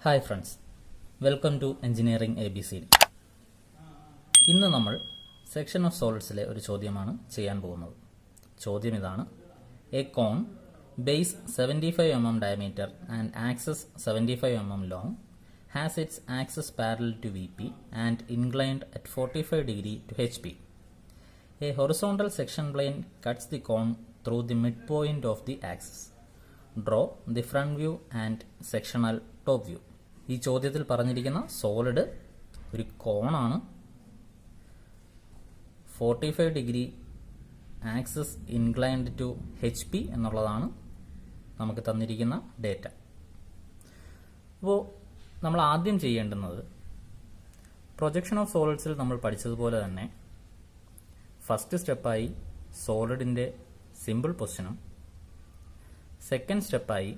Hi friends, welcome to engineering ABCD. ഇന്ന് നമ്മൾ section of സോളിഡ്സിലെ ഒരു ചോദ്യമാണ് ചെയ്യാൻ പോകുന്നത്. ചോദ്യം ഇതാണ്: a cone base 75 mm diameter and axis 75 mm long has its axis parallel to VP and inclined at 45 degree to HP. A horizontal section plane cuts the cone through the midpoint of the axis. Draw the front view and sectional top view. ഈ ചോദ്യത്തിൽ പറഞ്ഞിരിക്കുന്ന solid ഒരു കോണാണ്. 45 degree axis inclined to HP എന്നുള്ളതാണ് നമുക്ക് തന്നിരിക്കുന്ന data. അപ്പോൾ നമ്മൾ ആദ്യം ചെയ്യേണ്ടുന്നത്, പ്രൊജക്ഷൻ ഓഫ് സോളിഡ്സിൽ നമ്മൾ പഠിച്ചതുപോലെ തന്നെ ഫസ്റ്റ് സ്റ്റെപ്പായി സോളിഡിൻ്റെ സിമ്പിൾ പൊസിഷനും സെക്കൻഡ് സ്റ്റെപ്പായി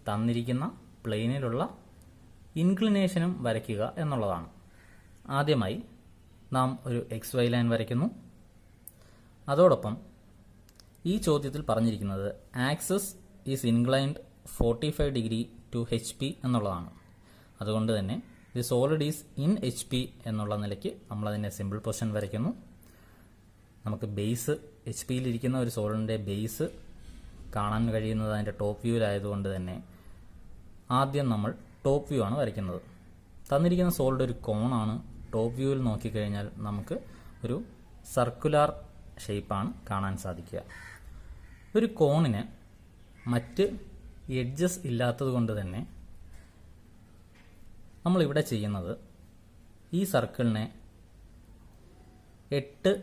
തന്നിരിക്കുന്ന പ്ലെയിനിലുള്ള ഇൻക്ലിനേഷനും വരയ്ക്കുക എന്നുള്ളതാണ്. ആദ്യമായി നാം ഒരു XY ലൈൻ വരയ്ക്കുന്നു. അതോടൊപ്പം ഈ ചോദ്യത്തിൽ പറഞ്ഞിരിക്കുന്നത് axis is inclined 45 degree to HP എന്നുള്ളതാണ്. അതുകൊണ്ട് തന്നെ the solid is in HP എന്നുള്ള നിലയ്ക്ക് നമ്മളതിൻ്റെ സിമ്പിൾ പൊസിഷൻ വരയ്ക്കുന്നു. നമുക്ക് ബേസ് HP-യിലിരിക്കുന്ന ഒരു സോളിഡിൻ്റെ ബേസ് കാണാൻ കഴിയുന്നത് അതിൻ്റെ ടോപ്പ് വ്യൂവിലായതുകൊണ്ട് തന്നെ ആദ്യം നമ്മൾ ടോപ്പ് വ്യൂ ആണ് വരയ്ക്കുന്നത്. തന്നിരിക്കുന്ന സോളിഡ് ഒരു കോണാണ്. ടോപ്പ് വ്യൂവിൽ നോക്കിക്കഴിഞ്ഞാൽ നമുക്ക് ഒരു സർക്കുലാർ ഷേപ്പാണ് കാണാൻ സാധിക്കുക. ഒരു കോണിന് മറ്റ് എഡ്ജസ് ഇല്ലാത്തത് കൊണ്ട് തന്നെ നമ്മളിവിടെ ചെയ്യുന്നത് ഈ സർക്കിളിനെ 8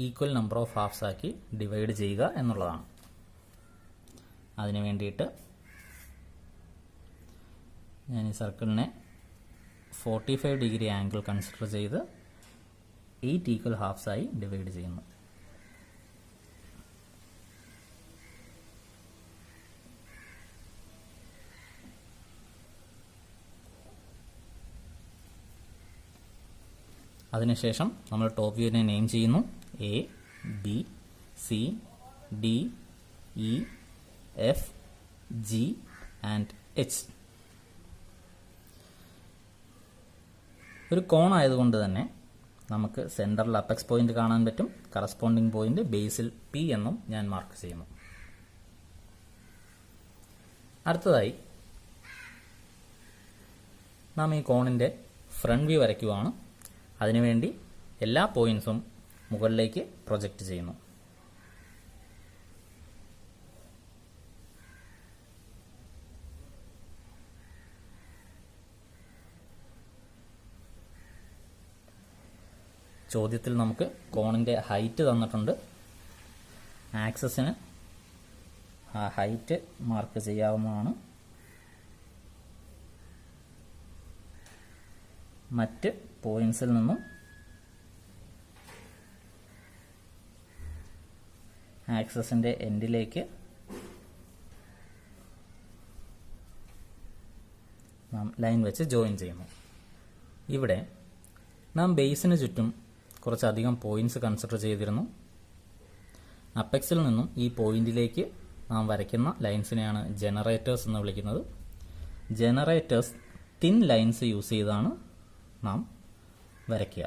ഈക്വൽ നമ്പർ ഓഫ് ഹാഫ്സ് ആക്കി ഡിവൈഡ് ചെയ്യുക എന്നുള്ളതാണ്. അതിനു വേണ്ടിയിട്ട് ഞാൻ ഈ സർക്കിളിനെ 45 ഡിഗ്രി ആംഗിൾ കൺസിഡർ ചെയ്ത് 8 ഈക്വൽ ഹാഫ്സായി ഡിവൈഡ് ചെയ്യുന്നു. അതിനുശേഷം നമ്മൾ ടോപ്പ് വ്യൂവിനെ നെയിം ചെയ്യുന്നു. A, B, C, D, E, F, G and H. ഒരു കോൺ ആയതുകൊണ്ട് തന്നെ നമുക്ക് സെൻറ്ററിൽ അപ്പെക്സ് പോയിന്റ് കാണാൻ പറ്റും. കറസ്പോണ്ടിങ് പോയിന്റ് ബേസിൽ P എന്നും ഞാൻ മാർക്ക് ചെയ്യുന്നു. അടുത്തതായി നാം ഈ കോണിൻ്റെ ഫ്രണ്ട് വ്യൂ വരയ്ക്കുകയാണ്. അതിനുവേണ്ടി എല്ലാ പോയിന്റ്സും മുകളിലേക്ക് പ്രൊജക്റ്റ് ചെയ്യുന്നു. ചോദ്യത്തിൽ നമുക്ക് കോണിൻ്റെ ഹൈറ്റ് തന്നിട്ടുണ്ട്. ആക്സിസിന് ആ ഹൈറ്റ് മാർക്ക് ചെയ്യാവുന്നതാണ്. മറ്റ് പോയിന്റ്സിൽ നിന്നും ആക്സിസിൻ്റെ എൻഡിലേക്ക് നാം ലൈൻ വെച്ച് ജോയിൻ ചെയ്യുന്നു. ഇവിടെ നാം ബേസിന് ചുറ്റും കുറച്ചധികം പോയിന്റ്സ് കൺസിഡർ ചെയ്തിരുന്നു. അപ്പെക്സിൽ നിന്നും ഈ പോയിന്റിലേക്ക് നാം വരയ്ക്കുന്ന ലൈൻസിനെയാണ് ജനറേറ്റേഴ്സ് എന്ന് വിളിക്കുന്നത്. ജനറേറ്റേഴ്സ് തിൻ ലൈൻസ് യൂസ് ചെയ്താണ് നാം വരയ്ക്കുക.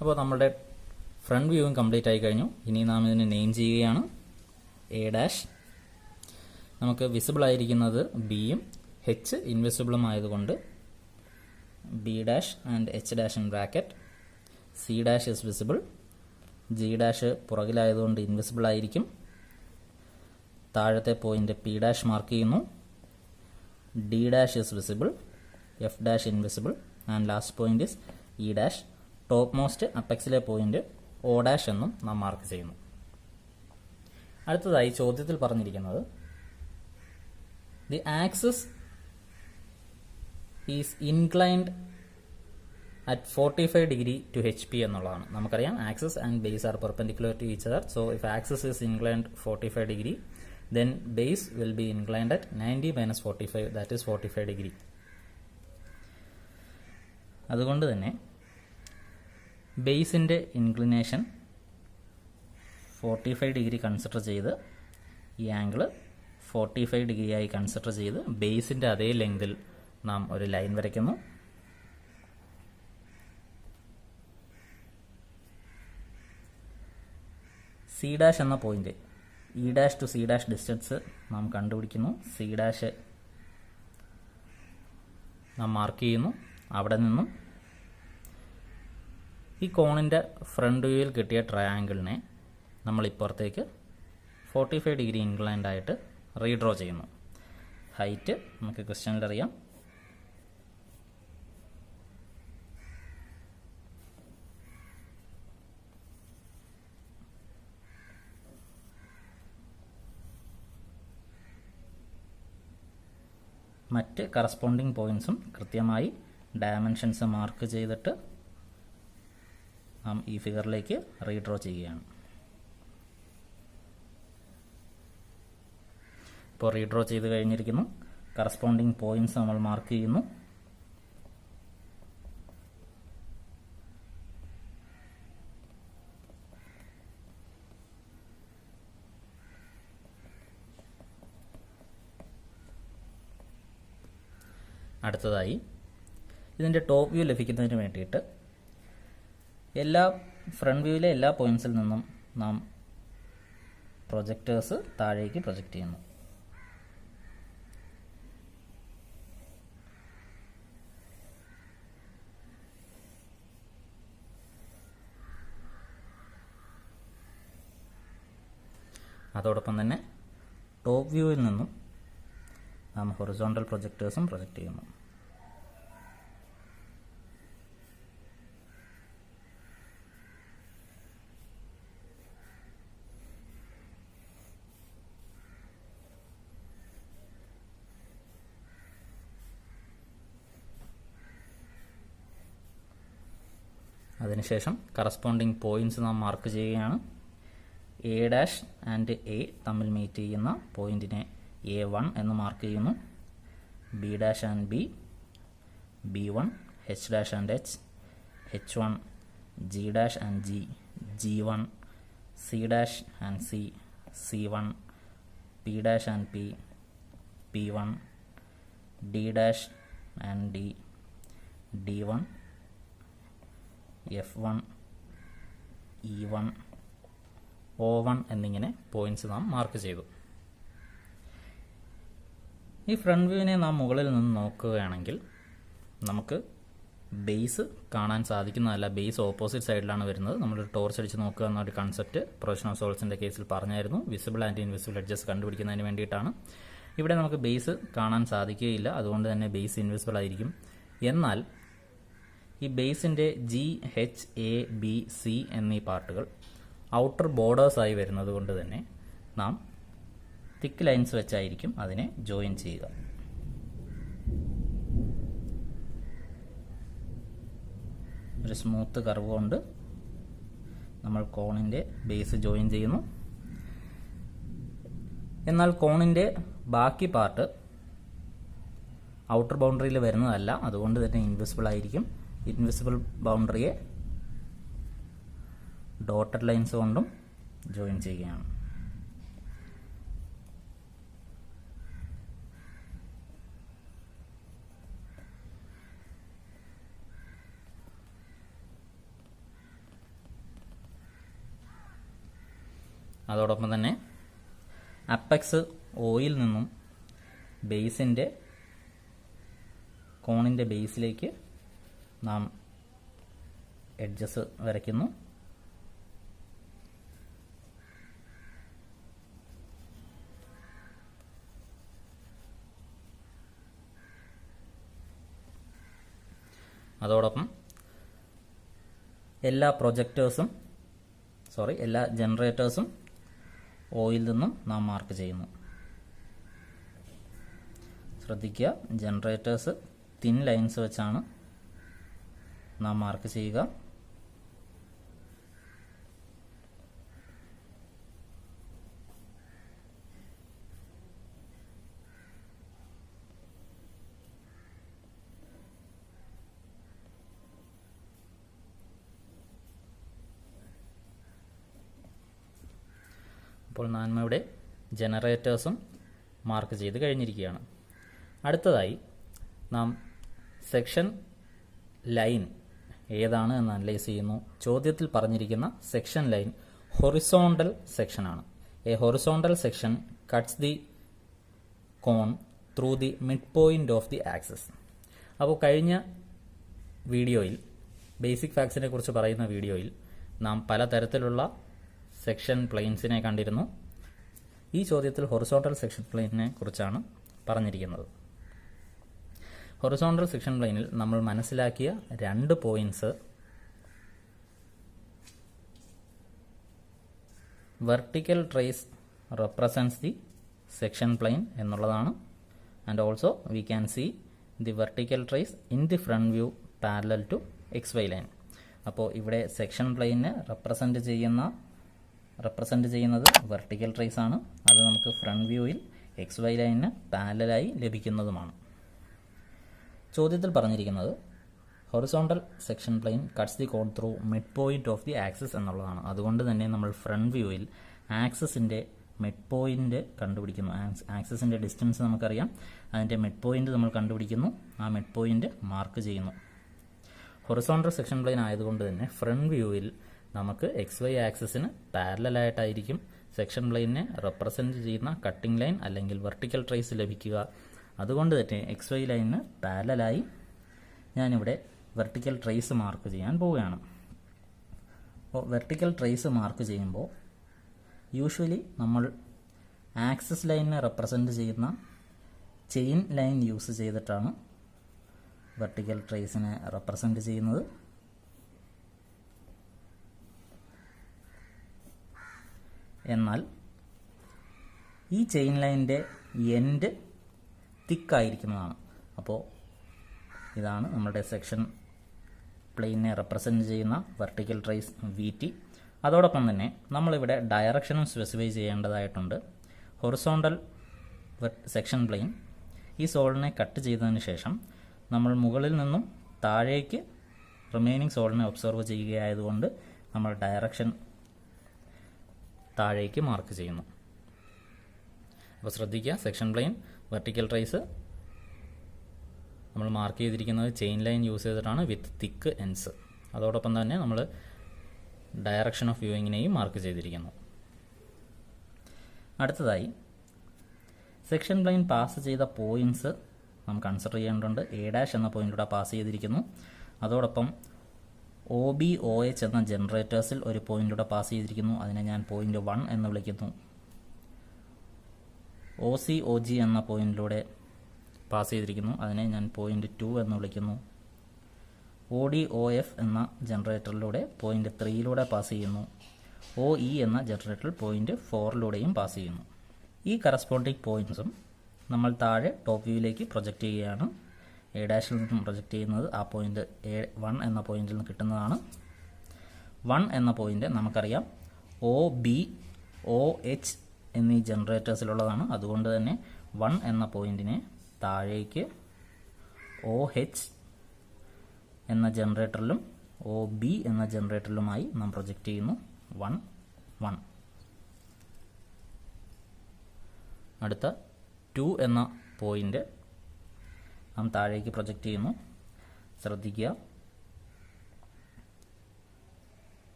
അപ്പോൾ നമ്മുടെ ഫ്രണ്ട് വ്യൂവും കംപ്ലീറ്റ് ആയി കഴിഞ്ഞു. ഇനി നാം ഇതിനെ നെയിം ചെയ്യുകയാണ്. A'. നമുക്ക് വിസിബിൾ ആയിരിക്കുന്നത് ബിയും H ഇൻവിസിബിളും ആയതുകൊണ്ട് B' and H' in bracket. C' is visible. G' പുറകിലായതുകൊണ്ട് ഇൻവിസിബിൾ ആയിരിക്കും. താഴത്തെ പോയിന്റ് P' മാർക്ക് ചെയ്യുന്നു. D' is visible. F' invisible and last point is E'. Top most അപ്പെക്സിലെ പോയിന്റ് O' എന്നും നാം മാർക്ക് ചെയ്യുന്നു. അടുത്തതായി ചോദ്യത്തിൽ പറഞ്ഞിരിക്കുന്നത് the axis is inclined at 45 degree to HP എന്നുള്ളതാണ്. നമുക്കറിയാം axis and base are perpendicular to each other. So if axis is inclined 45 degree, then base will be inclined at 90 minus 45, that is 45 degree. അതുകൊണ്ട് തന്നെ ബേസിൻ്റെ inclination 45 degree consider ചെയ്ത് ഈ angle 45 ഡിഗ്രിയായി consider ചെയ്ത് ബേസിൻ്റെ അതേ ലെങ്തിൽ നാം ഒരു ലൈൻ വരയ്ക്കുന്നു. സി ഡാഷ് എന്ന point E dash to C dash distance നാം കണ്ടുപിടിക്കുന്നു. സി ഡാഷ് നാം മാർക്ക് ചെയ്യുന്നു. അവിടെ നിന്നും ഈ കോണിൻ്റെ ഫ്രണ്ട് വ്യൂവിൽ കിട്ടിയ ട്രയാങ്കിളിനെ നമ്മൾ ഇപ്പുറത്തേക്ക് 45 ഡിഗ്രി ഇൻക്ലൈൻഡ് ആയിട്ട് റീഡ്രോ ചെയ്യുന്നു. ഹൈറ്റ് നമുക്ക് ക്വസ്റ്റ്യനിൽ അറിയാം. മറ്റ് കറസ്പോണ്ടിങ് പോയിൻറ്സും കൃത്യമായി ഡയമെൻഷൻസ് മാർക്ക് ചെയ്തിട്ട് നാം ഈ ഫിഗറിലേക്ക് റീഡ്രോ ചെയ്യുകയാണ്. ഇപ്പോൾ റീഡ്രോ ചെയ്ത് കഴിഞ്ഞിരിക്കുന്നു. കറസ്പോണ്ടിങ് പോയിൻറ്സ് നമ്മൾ മാർക്ക് ചെയ്യുന്നു. അടുത്തതായി ഇതിൻ്റെ ടോപ്പ് വ്യൂ ലഭിക്കുന്നതിന് വേണ്ടിയിട്ട് ഫ്രണ്ട് വ്യൂവിലെ എല്ലാ പോയിൻറ്സിൽ നിന്നും നാം പ്രൊജക്ടേഴ്സ് താഴേക്ക് പ്രൊജക്റ്റ് ചെയ്യുന്നു. അതോടൊപ്പം തന്നെ ടോപ്പ് വ്യൂവിൽ നിന്നും നാം ഹൊറിസോണ്ടൽ പ്രൊജക്ടേഴ്സും പ്രൊജക്റ്റ് ചെയ്യുന്നു. അതിനുശേഷം കറസ്പോണ്ടിങ് പോയിൻറ്സ് നാം മാർക്ക് ചെയ്യുകയാണ്. എ ഡാഷ് ആൻഡ് എ തമ്മിൽ മീറ്റ് ചെയ്യുന്ന പോയിൻറ്റിനെ A1 എന്ന് മാർക്ക് ചെയ്യുന്നു. B dash and B B1, H dash and H H1, G dash and G G1, C dash and C C1, P dash and P P1, D dash and D D1, F1, E1, O1 എന്നിങ്ങനെ points നാം mark ചെയ്തു. ഈ front വ്യൂവിനെ നാം മുകളിൽ നിന്ന് നോക്കുകയാണെങ്കിൽ നമുക്ക് base കാണാൻ സാധിക്കുന്നതല്ല. ബേസ് ഓപ്പോസിറ്റ് സൈഡിലാണ് വരുന്നത്. നമ്മൾ ടോർച്ച് അടിച്ച് നോക്കുക എന്നൊരു കൺസെപ്റ്റ് പ്രൊഫഷണൽ സോൾസിൻ്റെ കേസിൽ പറഞ്ഞായിരുന്നു. വിസിബിൾ ആൻഡ് ഇൻവിസിബിൾ എഡ്ജസ് കണ്ടുപിടിക്കുന്നതിന് വേണ്ടിയിട്ടാണ്. ഇവിടെ നമുക്ക് ബേസ് കാണാൻ സാധിക്കുകയില്ല. അതുകൊണ്ട് തന്നെ ബേസ് ഇൻവിസിബിൾ ആയിരിക്കും. എന്നാൽ ഈ ബേസിൻ്റെ G, H, A, B, C എന്നീ പാർട്ടുകൾ ഔട്ടർ ബോർഡേഴ്സായി വരുന്നത് കൊണ്ട് തന്നെ നാം തിക്ക് ലൈൻസ് വെച്ചായിരിക്കും അതിനെ ജോയിൻ ചെയ്യുക. ഒരു സ്മൂത്ത് കർവ് കൊണ്ട് നമ്മൾ കോണിൻ്റെ ബേസ് ജോയിൻ ചെയ്യുന്നു. എന്നാൽ കോണിൻ്റെ ബാക്കി പാർട്ട് ഔട്ടർ ബൗണ്ടറിയിൽ വരുന്നതല്ല. അതുകൊണ്ട് തന്നെ ഇൻവിസിബിൾ ആയിരിക്കും. ഇൻവിസിബിൾ ബൗണ്ടറിയെ ഡോട്ടഡ് ലൈൻസ് കൊണ്ടും ജോയിൻ ചെയ്യുകയാണ്. അതോടൊപ്പം തന്നെ അപ്പെക്സ് ഓയിൽ നിന്നും ബേസിൻ്റെ കോണിൻ്റെ ബേസിലേക്ക് നാം എഡ്ജസ് വരയ്ക്കുന്നു. അതോടൊപ്പം എല്ലാ ജനറേറ്റേഴ്സും ഓയിൽ നിന്നും നാം മാർക്ക് ചെയ്യുന്നു. ശ്രദ്ധിക്കുക, ജനറേറ്റേഴ്സ് തിൻ ലൈൻസ് വെച്ചാണ് നാം മാർക്ക് ചെയ്യുക. അപ്പോൾ നാം ഇവിടെ ജനറേറ്റേഴ്സും മാർക്ക് ചെയ്ത് കഴിഞ്ഞിരിക്കുകയാണ്. അടുത്തതായി നാം സെക്ഷൻ ലൈൻ ഏതാണ് എന്ന് അനലൈസ് ചെയ്യുന്നു. ചോദ്യത്തിൽ പറഞ്ഞിരിക്കുന്ന സെക്ഷൻ ലൈൻ ഹൊറിസോണ്ടൽ സെക്ഷനാണ്. A horizontal section cuts the cone through the mid point of the axis. അപ്പോൾ കഴിഞ്ഞ വീഡിയോയിൽ ബേസിക് ഫാക്ട്സിനെ കുറിച്ച് പറയുന്ന വീഡിയോയിൽ നാം പലതരത്തിലുള്ള സെക്ഷൻ പ്ലെയിൻസിനെ കണ്ടിരുന്നു. ഈ ചോദ്യത്തിൽ ഹൊറിസോണ്ടൽ സെക്ഷൻ പ്ലെയിനിനെ കുറിച്ചാണ് പറഞ്ഞിരിക്കുന്നത്. ഹൊറിസോണ്ടൽ സെക്ഷൻ പ്ലെയിനിൽ നമ്മൾ മനസ്സിലാക്കിയ 2 points vertical trace represents the section plane എന്നുള്ളതാണ്. And also we can see the vertical trace in the front view parallel to XY line. അപ്പോൾ ഇവിടെ സെക്ഷൻ പ്ലെയിനെ റെപ്രസെൻറ്റ് ചെയ്യുന്നത് വെർട്ടിക്കൽ ട്രേസ് ആണ്. അത് നമുക്ക് ഫ്രണ്ട് വ്യൂവിൽ XY ലൈനിന് പാരലലായി ലഭിക്കുന്നതുമാണ്. ചോദ്യത്തിൽ പറഞ്ഞിരിക്കുന്നത് horizontal section plane cuts the cone through mid point of the axis എന്നുള്ളതാണ്. അതുകൊണ്ട് തന്നെ നമ്മൾ ഫ്രണ്ട് വ്യൂവിൽ ആക്സിസിൻ്റെ മിഡ് പോയിന്റ് കണ്ടുപിടിക്കുന്നു. ആക്സിസിൻ്റെ ഡിസ്റ്റൻസ് നമുക്കറിയാം, അതിൻ്റെ മിഡ് പോയിന്റ് നമ്മൾ കണ്ടുപിടിക്കുന്നു, ആ മിഡ് പോയിന്റ് മാർക്ക് ചെയ്യുന്നു. ഹൊറിസോണ്ടൽ സെക്ഷൻ പ്ലെയിൻ ആയതുകൊണ്ട് തന്നെ ഫ്രണ്ട് വ്യൂവിൽ നമുക്ക് XY ആക്സിസിന് പാരലലായിട്ടായിരിക്കും സെക്ഷൻ പ്ലെയിനെ റെപ്രസെൻറ്റ് ചെയ്യുന്ന കട്ടിംഗ് ലൈൻ അല്ലെങ്കിൽ വെർട്ടിക്കൽ ട്രേസ് ലഭിക്കുക. അതുകൊണ്ട് തന്നെ XY ലൈനിന് പാരലലായി ഞാനിവിടെ വെർട്ടിക്കൽ ട്രേസ് മാർക്ക് ചെയ്യാൻ പോവുകയാണ്. അപ്പോൾ വെർട്ടിക്കൽ ട്രേസ് മാർക്ക് ചെയ്യുമ്പോൾ യൂഷ്വലി നമ്മൾ ആക്സിസ് ലൈനിനെ റെപ്രസെൻറ്റ് ചെയ്യുന്ന ചെയിൻ ലൈൻ യൂസ് ചെയ്തിട്ടാണ് വെർട്ടിക്കൽ ട്രേസിനെ റെപ്രസെൻറ്റ് ചെയ്യുന്നത്. എന്നാൽ ഈ ചെയിൻ ലൈനിൻ്റെ എൻഡ് തിക്കായിരിക്കുന്നതാണ്. അപ്പോൾ ഇതാണ് നമ്മുടെ സെക്ഷൻ പ്ലെയിനെ റെപ്രസെൻറ്റ് ചെയ്യുന്ന വെർട്ടിക്കൽ ട്രേസ് VT. അതോടൊപ്പം തന്നെ നമ്മളിവിടെ ഡയറക്ഷനും സ്പെസിഫൈ ചെയ്യേണ്ടതായിട്ടുണ്ട്. ഹൊറിസോണ്ടൽ സെക്ഷൻ പ്ലെയിൻ ഈ സോളിനെ കട്ട് ചെയ്തതിന് ശേഷം നമ്മൾ മുകളിൽ നിന്നും താഴേക്ക് റിമൈനിങ് സോളിനെ ഒബ്സർവ് ചെയ്യുകയായതുകൊണ്ട് നമ്മൾ ഡയറക്ഷൻ താഴേക്ക് മാർക്ക് ചെയ്യുന്നു. അപ്പോൾ ശ്രദ്ധിക്കുക, സെക്ഷൻ പ്ലെയിൻ വെർട്ടിക്കൽ ട്രേസ് നമ്മൾ മാർക്ക് ചെയ്തിരിക്കുന്നത് ചെയിൻ ലൈൻ യൂസ് ചെയ്തിട്ടാണ് വിത്ത് തിക്ക് എൻഡ്സ്. അതോടൊപ്പം തന്നെ നമ്മൾ ഡയറക്ഷൻ ഓഫ് വ്യൂയിങ്ങിനെയും മാർക്ക് ചെയ്തിരിക്കുന്നു. അടുത്തതായി സെക്ഷൻ പ്ലെയിൻ പാസ് ചെയ്ത പോയിന്റ്സ് നാം കൺസിഡർ ചെയ്യേണ്ടതുണ്ട്. A' എന്ന പോയിന്റിലൂടെ പാസ് ചെയ്തിരിക്കുന്നു. അതോടൊപ്പം OB OH എന്ന ജനറേറ്റേഴ്സിൽ ഒരു പോയിന്റിലൂടെ പാസ് ചെയ്തിരിക്കുന്നു. അതിനെ ഞാൻ പോയിന്റ് 1 എന്ന് വിളിക്കുന്നു. OC OG എന്ന പോയിന്റിലൂടെ പാസ് ചെയ്തിരിക്കുന്നു. അതിനെ ഞാൻ പോയിന്റ് 2 എന്ന് വിളിക്കുന്നു. OD OF എന്ന ജനറേറ്ററിലൂടെ പോയിന്റ് 3 പാസ് ചെയ്യുന്നു. OE എന്ന ജനറേറ്ററിൽ പോയിന്റ് 4 പാസ് ചെയ്യുന്നു. ഈ കറസ്പോണ്ടിങ് പോയിന്റ്സും നമ്മൾ താഴെ ടോപ്പ് വ്യൂവിലേക്ക് പ്രൊജക്റ്റ് ചെയ്യുകയാണ്. A' നിന്നും പ്രൊജക്റ്റ് ചെയ്യുന്നത് ആ പോയിന്റ് A1 എന്ന പോയിന്റിൽ നിന്ന് കിട്ടുന്നതാണ്. 1 എന്ന പോയിന്റ് നമുക്കറിയാം OB OH എന്നീ ജനറേറ്റേഴ്സിലുള്ളതാണ്. അതുകൊണ്ട് തന്നെ 1 എന്ന പോയിന്റിനെ താഴേക്ക് OH എന്ന ജനറേറ്ററിലും OB എന്ന ജനറേറ്ററിലുമായി നാം പ്രൊജക്റ്റ് ചെയ്യുന്നു. 1 1. അടുത്ത 2 എന്ന പോയിന്റ് നാം താഴേക്ക് പ്രൊജക്റ്റ് ചെയ്യുന്നു. ശ്രദ്ധിക്കുക,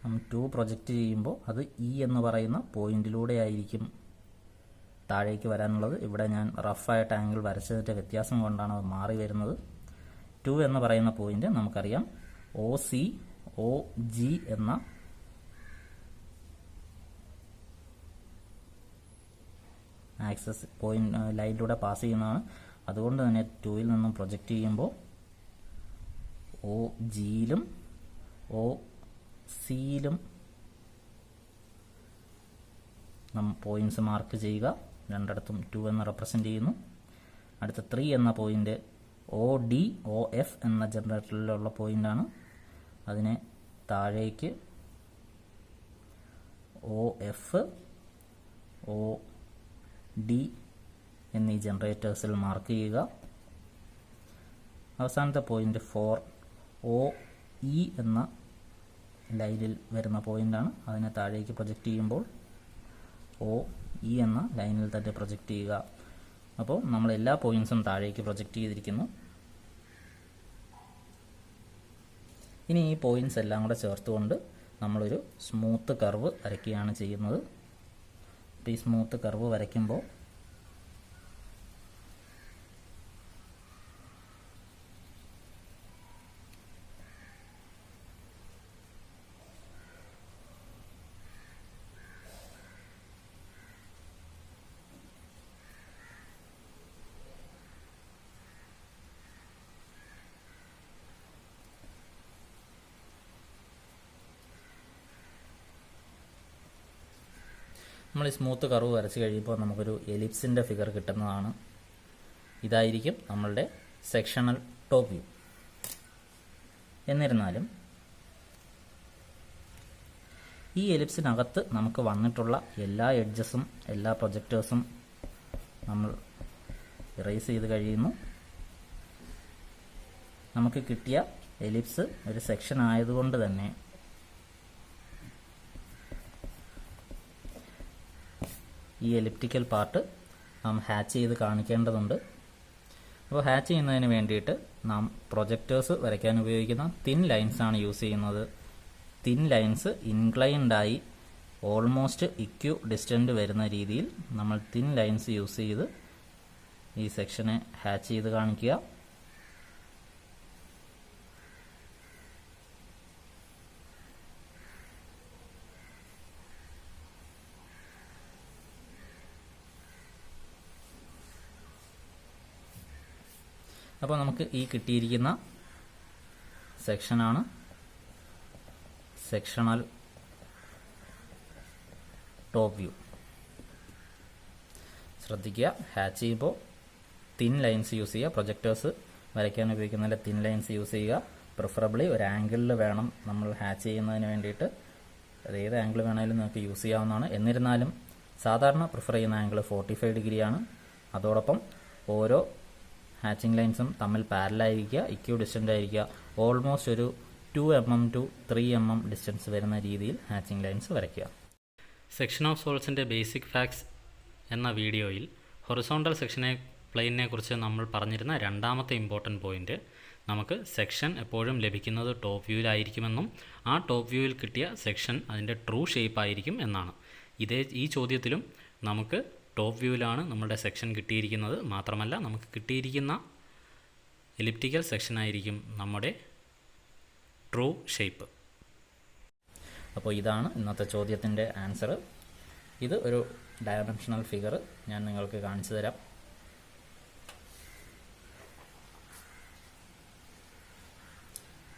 നാം 2 പ്രൊജക്റ്റ് ചെയ്യുമ്പോൾ അത് E എന്ന് പറയുന്ന പോയിന്റിലൂടെ ആയിരിക്കും താഴേക്ക് വരാനുള്ളത്. ഇവിടെ ഞാൻ റഫായിട്ട് ആംഗിൾ വരച്ചതിൻ്റെ വ്യത്യാസം കൊണ്ടാണ് അത് മാറി വരുന്നത്. 2 എന്ന് പറയുന്ന പോയിന്റ് നമുക്കറിയാം OC OG എന്ന ആക്സസ് പോയിന്റ് ലൈനിലൂടെ പാസ് ചെയ്യുന്നതാണ്. അതുകൊണ്ട് തന്നെ 2ൽ നിന്നും പ്രൊജക്റ്റ് ചെയ്യുമ്പോൾ OGയിലും OCയിലും നാം പോയിന്റ്സ് മാർക്ക് ചെയ്യുക. രണ്ടിടത്തും 2 എന്ന് റെപ്രസെൻറ്റ് ചെയ്യുന്നു. അടുത്ത 3 എന്ന പോയിന്റ് OD OF എന്ന ജനറേറ്ററിലുള്ള പോയിന്റാണ്. അതിനെ താഴേക്ക് OF OD എന്നീ ജനറേറ്റേഴ്സിൽ മാർക്ക് ചെയ്യുക. അവസാനത്തെ പോയിന്റ് 4 OE എന്ന ലൈനിൽ വരുന്ന പോയിൻ്റാണ്. അതിനെ താഴേക്ക് പ്രൊജക്റ്റ് ചെയ്യുമ്പോൾ ഒ ഇ എന്ന ലൈനിൽ തന്നെ പ്രൊജക്റ്റ് ചെയ്യുക. അപ്പോൾ നമ്മൾ എല്ലാ പോയിൻറ്സും താഴേക്ക് പ്രൊജക്റ്റ് ചെയ്തിരിക്കുന്നു. ഇനി ഈ പോയിൻറ്സ് എല്ലാം കൂടെ ചേർത്തുകൊണ്ട് നമ്മളൊരു സ്മൂത്ത് കർവ് വരയ്ക്കുകയാണ് ചെയ്യുന്നത്. അപ്പോൾ ഈ സ്മൂത്ത് കർവ് വരയ്ക്കുമ്പോൾ നമ്മൾ ഈ സ്മൂത്ത് കർവ് വരച്ച് കഴിയുമ്പോൾ നമുക്കൊരു എലിപ്സിൻ്റെ ഫിഗർ കിട്ടുന്നതാണ്. ഇതായിരിക്കും നമ്മളുടെ സെക്ഷണൽ ടോപ്പ് വ്യൂ. എന്നിരുന്നാലും ഈ എലിപ്സിനകത്ത് നമുക്ക് വന്നിട്ടുള്ള എല്ലാ എഡ്ജസും എല്ലാ പ്രൊജക്റ്റേഴ്സും നമ്മൾ ഇറേസ് ചെയ്ത് കഴിയുന്നു. നമുക്ക് കിട്ടിയ എലിപ്സ് ഒരു സെക്ഷൻ ആയതുകൊണ്ട് തന്നെ ഈ എലിപ്റ്റിക്കൽ പാർട്ട് നാം ഹാച്ച് ചെയ്ത് കാണിക്കേണ്ടതുണ്ട്. അപ്പോൾ ഹാച്ച് ചെയ്യുന്നതിന് വേണ്ടിയിട്ട് നാം പ്രൊജക്റ്റേഴ്സ് വരയ്ക്കാൻ ഉപയോഗിക്കുന്ന തിൻ ലൈൻസ് ആണ് യൂസ് ചെയ്യുന്നത്. തിൻ ലൈൻസ് ഇൻക്ലൈൻഡായി ഓൾമോസ്റ്റ് ഇക്യു ഡിസ്റ്റൻറ്റ് വരുന്ന രീതിയിൽ നമ്മൾ തിൻ ലൈൻസ് യൂസ് ചെയ്ത് ഈ സെക്ഷനെ ഹാച്ച് ചെയ്ത് കാണിക്കുക. അപ്പോൾ നമുക്ക് ഈ കിട്ടിയിരിക്കുന്ന സെക്ഷനാണ് സെക്ഷണൽ ടോപ്പ് വ്യൂ. ശ്രദ്ധിക്കുക, ഹാച്ച് ചെയ്യുമ്പോൾ തിൻ ലൈൻസ് യൂസ് ചെയ്യുക. പ്രൊജക്റ്റേഴ്സ് വരയ്ക്കാൻ ഉപയോഗിക്കുന്നതിൽ തിൻ ലൈൻസ് യൂസ് ചെയ്യുക. പ്രിഫറബിളി ഒരു ആംഗിളിൽ വേണം നമ്മൾ ഹാച്ച് ചെയ്യുന്നതിന് വേണ്ടിയിട്ട്. അത് ഏത് ആംഗിൾ വേണമെങ്കിലും നമുക്ക് യൂസ് ചെയ്യാവുന്നതാണ്. എന്നിരുന്നാലും സാധാരണ പ്രിഫർ ചെയ്യുന്ന ആംഗിൾ 45 ഡിഗ്രിയാണ്. അതോടൊപ്പം ഓരോ ഹാച്ചിങ് ലൈൻസും തമ്മിൽ പാരലായിരിക്കുക, ഇക്യു ഡിസ്റ്റൻ്റ് ആയിരിക്കുക. ഓൾമോസ്റ്റ് ഒരു 2 mm to 3 mm ഡിസ്റ്റൻസ് വരുന്ന രീതിയിൽ ഹാച്ചിങ് ലൈൻസ് വരയ്ക്കുക. സെക്ഷൻ ഓഫ് സോൾസിൻ്റെ ബേസിക് ഫാക്ട്സ് എന്ന വീഡിയോയിൽ ഹൊറിസോണ്ടൽ പ്ലെയിനെ കുറിച്ച് നമ്മൾ പറഞ്ഞിരുന്ന രണ്ടാമത്തെ ഇമ്പോർട്ടൻറ്റ് പോയിൻറ്റ്, നമുക്ക് സെക്ഷൻ എപ്പോഴും ലഭിക്കുന്നത് ടോപ്പ് വ്യൂവിലായിരിക്കുമെന്നും ആ ടോപ്പ് വ്യൂവിൽ കിട്ടിയ സെക്ഷൻ അതിൻ്റെ ട്രൂ ഷേപ്പ് ആയിരിക്കും എന്നാണ്. ഈ ചോദ്യത്തിലും നമുക്ക് ടോപ്പ് വ്യൂവിലാണ് നമ്മുടെ സെക്ഷൻ കിട്ടിയിരിക്കുന്നത്. മാത്രമല്ല നമുക്ക് കിട്ടിയിരിക്കുന്ന എലിപ്റ്റിക്കൽ സെക്ഷൻ ആയിരിക്കും നമ്മുടെ ട്രൂ ഷേപ്പ്. അപ്പോൾ ഇതാണ് ഇന്നത്തെ ചോദ്യത്തിൻ്റെ ആൻസർ. ഇത് ഒരു ഡയമെൻഷണൽ ഫിഗർ ഞാൻ നിങ്ങൾക്ക് കാണിച്ചു തരാം.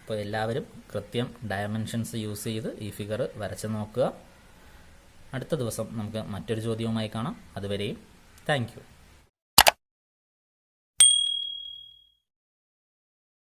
അപ്പോൾ എല്ലാവരും കൃത്യം ഡയമെൻഷൻസ് യൂസ് ചെയ്ത് ഈ ഫിഗർ വരച്ച് നോക്കുക. അടുത്ത ദിവസം നമുക്ക് മറ്റൊരു ചോദ്യവുമായി കാണാം. അതുവരെയും താങ്ക് യു.